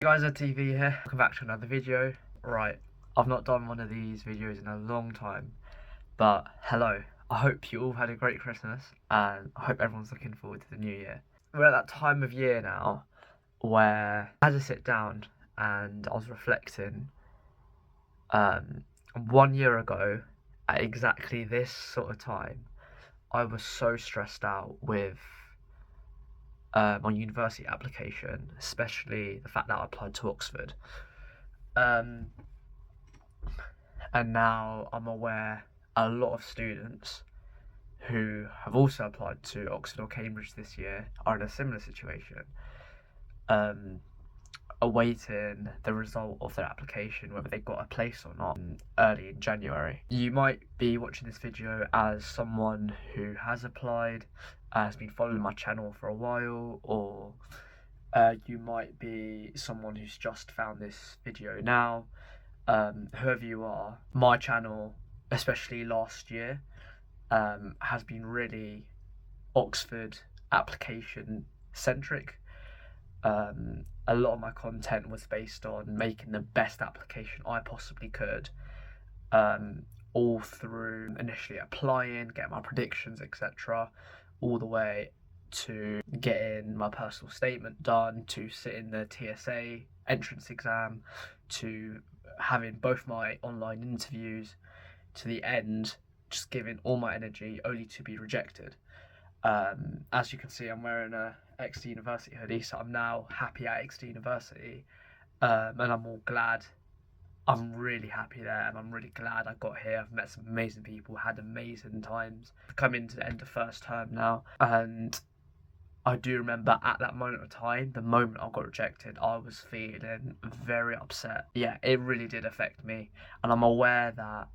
Hey guys, ZedTV here. Welcome back to another video. Right, I've not done one of these videos in a long time, but hello. I hope you all had a great Christmas, and I hope everyone's looking forward to the new year. We're at that time of year now where I had to sit down and I was reflecting. 1 year ago, at exactly this sort of time, I was so stressed out with my university application, especially the fact that I applied to Oxford. And now I'm aware a lot of students who have also applied to Oxford or Cambridge this year are in a similar situation, awaiting the result of their application, whether they got a place or not, early in January. You might be watching this video as someone who has applied, has been following my channel for a while, or you might be someone who's just found this video now. Whoever you are, my channel, especially last year, has been really Oxford application centric. A lot of my content was based on making the best application I possibly could, all through initially applying, getting my predictions, etc., all the way to getting my personal statement done, to sitting the TSA entrance exam, to having both my online interviews, to the end, just giving all my energy only to be rejected. As you can see, I'm wearing a Exeter University hoodie, so I'm now happy at Exeter University, and I'm all glad. I'm really happy there, and I'm really glad I got here. I've met some amazing people, had amazing times. Come into the end of first term now, and I do remember at that moment of time, the moment I got rejected, I was feeling very upset. Yeah, it really did affect me, and I'm aware that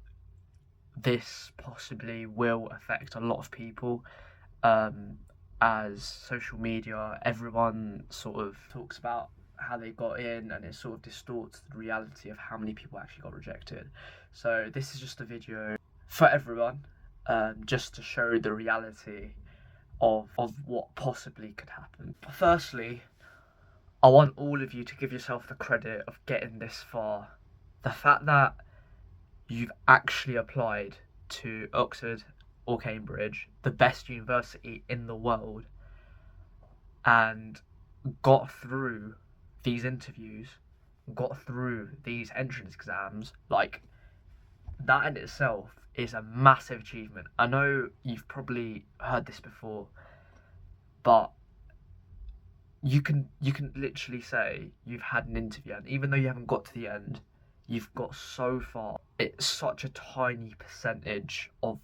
this possibly will affect a lot of people. As social media, everyone sort of talks about how they got in, and it sort of distorts the reality of how many people actually got rejected. So this is just a video for everyone, just to show the reality of what possibly could happen. Firstly, I want all of you to give yourself the credit of getting this far. The fact that you've actually applied to Oxford or Cambridge, the best university in the world, and got through these interviews, got through these entrance exams, like, that in itself is a massive achievement. I know you've probably heard this before, but you can literally say you've had an interview, and even though you haven't got to the end, you've got so far. It's such a tiny percentage of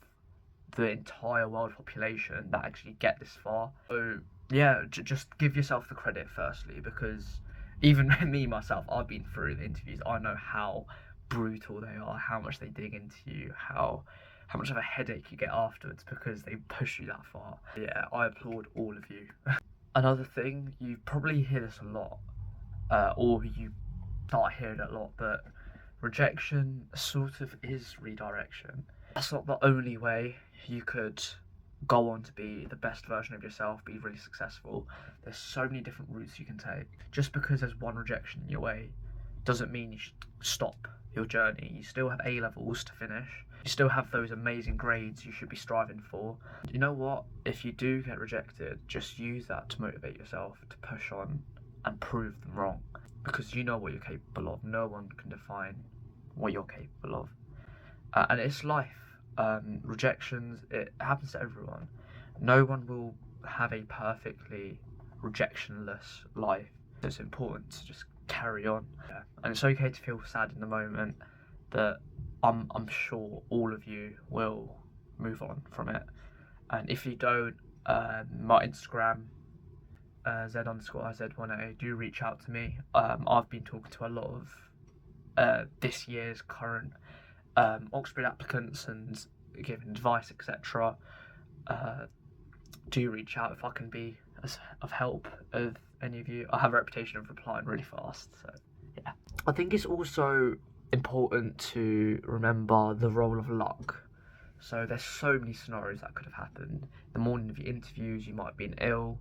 the entire world population that actually get this far. So yeah, just give yourself the credit firstly, because even me myself, I've been through the interviews. I know how brutal they are, how much they dig into you, how much of a headache you get afterwards because they push you that far. Yeah, I applaud all of you. Another thing, you probably hear this a lot, or you start hearing it a lot, but rejection sort of is redirection. That's not the only way you could go on to be the best version of yourself, be really successful. There's so many different routes you can take. Just because there's one rejection in your way doesn't mean you should stop your journey. You still have A-levels to finish. You still have those amazing grades you should be striving for. You know what? If you do get rejected, just use that to motivate yourself to push on and prove them wrong. Because you know what you're capable of. No one can define what you're capable of. And it's life. Rejections, it happens to everyone. No one will have a perfectly rejectionless life. It's important to just carry on. Yeah. And it's okay to feel sad in the moment, but I'm sure all of you will move on from it. And if you don't, my Instagram, Z_IZ1A, do reach out to me. I've been talking to a lot of this year's current Oxbridge applicants and giving advice, etc. Do reach out if I can be of help of any of you. I have a reputation of replying really fast, so yeah. I think it's also important to remember the role of luck. So there's so many scenarios that could have happened. The morning of your interviews, you might have been ill.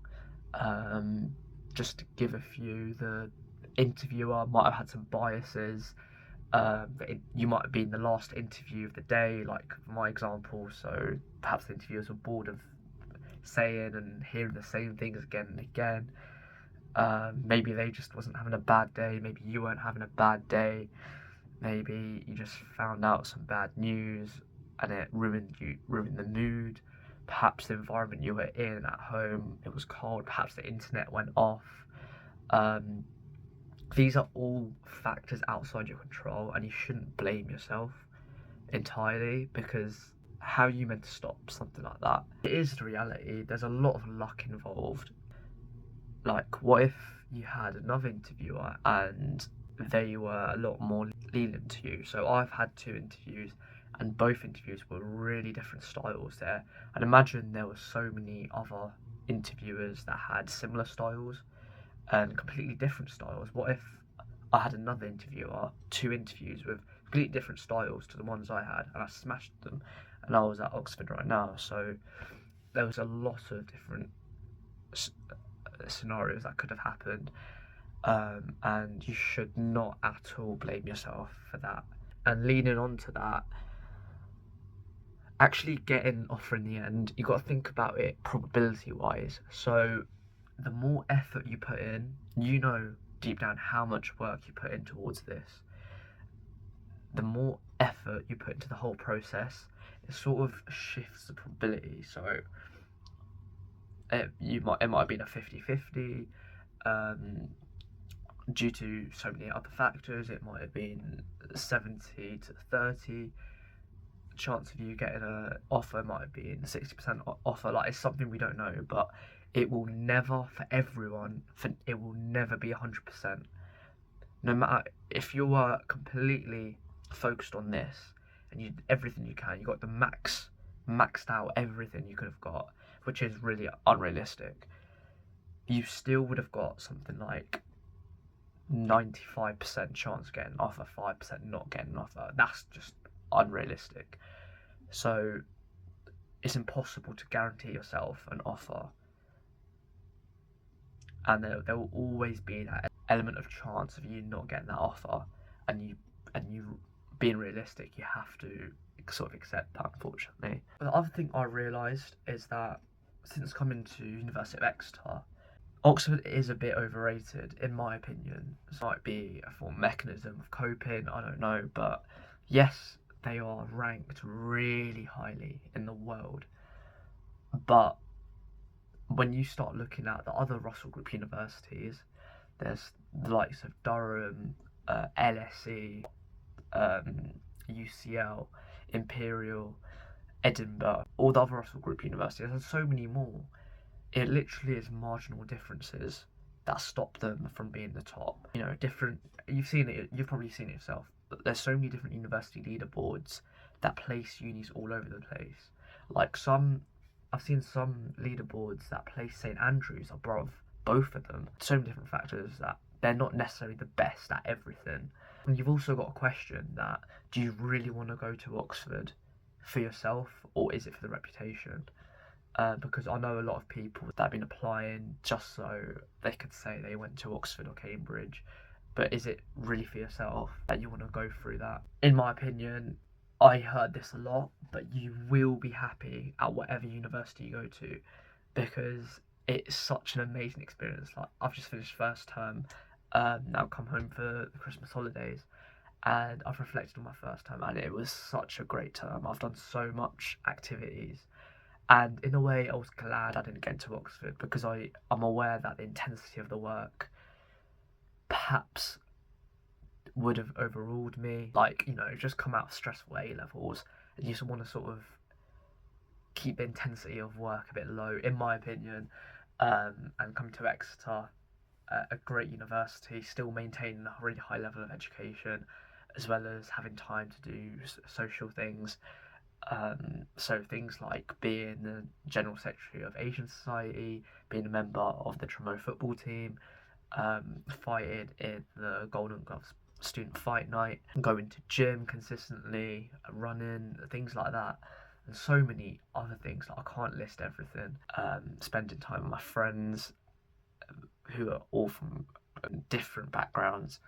Just to give a few, the interviewer might have had some biases. You might have been the last interview of the day, like my example, so perhaps the interviewers were bored of saying and hearing the same things again and again. Maybe they just wasn't having a bad day, maybe you weren't having a bad day, maybe you just found out some bad news and it ruined the mood. Perhaps the environment you were in at home, it was cold, perhaps the internet went off. These are all factors outside your control, and you shouldn't blame yourself entirely, because how are you meant to stop something like that? It is the reality. There's a lot of luck involved. Like, what if you had another interviewer and they were a lot more lenient to you? So I've had 2 interviews, and both interviews were really different styles there. And imagine there were so many other interviewers that had similar styles and completely different styles. What if I had another interviewer, 2 interviews with completely different styles to the ones I had, and I smashed them, and I was at Oxford right now? So there was a lot of different scenarios that could have happened, and you should not at all blame yourself for that. And leaning on to that, actually getting an offer in the end, you got to think about it probability wise. So the more effort you put in, you know deep down how much work you put in towards this. The more effort you put into the whole process, it sort of shifts the probability. So it might have been a 50-50, due to so many other factors. It might have been 70-30. Chance of you getting an offer might have been 60% offer. Like, it's something we don't know, but it will never, for everyone, it will never be 100%. No matter if you are completely focused on this and you did everything you can, you got the maxed out everything you could have got, which is really unrealistic, you still would have got something like 95% chance of getting an offer, 5% not getting an offer. That's just unrealistic. So it's impossible to guarantee yourself an offer, and there will always be that element of chance of you not getting that offer, and you being realistic, you have to sort of accept that, unfortunately. But the other thing I realised is that since coming to University of Exeter, Oxford is a bit overrated, in my opinion. This might be a form of mechanism of coping, I don't know, but yes, they are ranked really highly in the world. But when you start looking at the other Russell Group universities, there's the likes of Durham, LSE, UCL, Imperial, Edinburgh, all the other Russell Group universities, there's so many more. It literally is marginal differences that stop them from being the top. You know, you've probably seen it yourself, but there's so many different university leaderboards that place unis all over the place. Like, I've seen some leaderboards that place St Andrews above both of them. So many different factors that they're not necessarily the best at everything. And you've also got a question that, do you really want to go to Oxford for yourself, or is it for the reputation? Because I know a lot of people that have been applying just so they could say they went to Oxford or Cambridge, but is it really for yourself that you want to go through that? In my opinion, I heard this a lot, but you will be happy at whatever university you go to, because it's such an amazing experience. Like, I've just finished first term, now come home for the Christmas holidays, and I've reflected on my first term, and it was such a great term. I've done so much activities, and in a way I was glad I didn't get into Oxford, because I'm aware that the intensity of the work perhaps would have overruled me. Like, you know, just come out of stressful A levels and you just want to sort of keep the intensity of work a bit low, in my opinion, and come to Exeter, a great university, still maintaining a really high level of education, as well as having time to do social things. So things like being the General Secretary of Asian Society, being a member of the Tremo football team, fighting in the Golden Gloves student fight night, going to gym consistently, running, things like that, and so many other things that I can't list everything. Spending time with my friends, who are all from different backgrounds.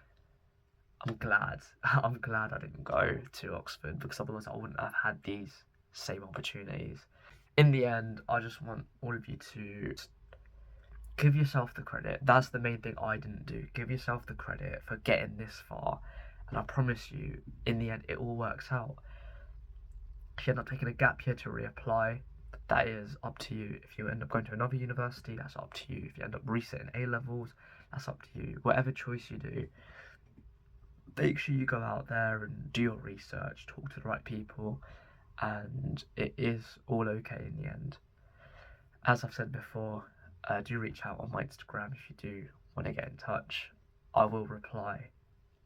I'm glad I didn't go to Oxford, because otherwise I wouldn't have had these same opportunities. In the end, I just want all of you to give yourself the credit. That's the main thing I didn't do. Give yourself the credit for getting this far, and I promise you, in the end, it all works out. If you end up taking a gap year to reapply, that is up to you. If you end up going to another university, that's up to you. If you end up resetting A-levels, that's up to you. Whatever choice you do, make sure you go out there and do your research, talk to the right people, and it is all okay in the end. As I've said before, do reach out on my Instagram if you do want to get in touch. I will reply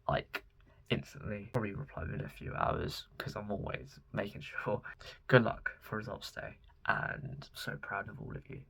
like instantly, probably reply within a few hours, because I'm always making sure. Good luck for results day, and so proud of all of you.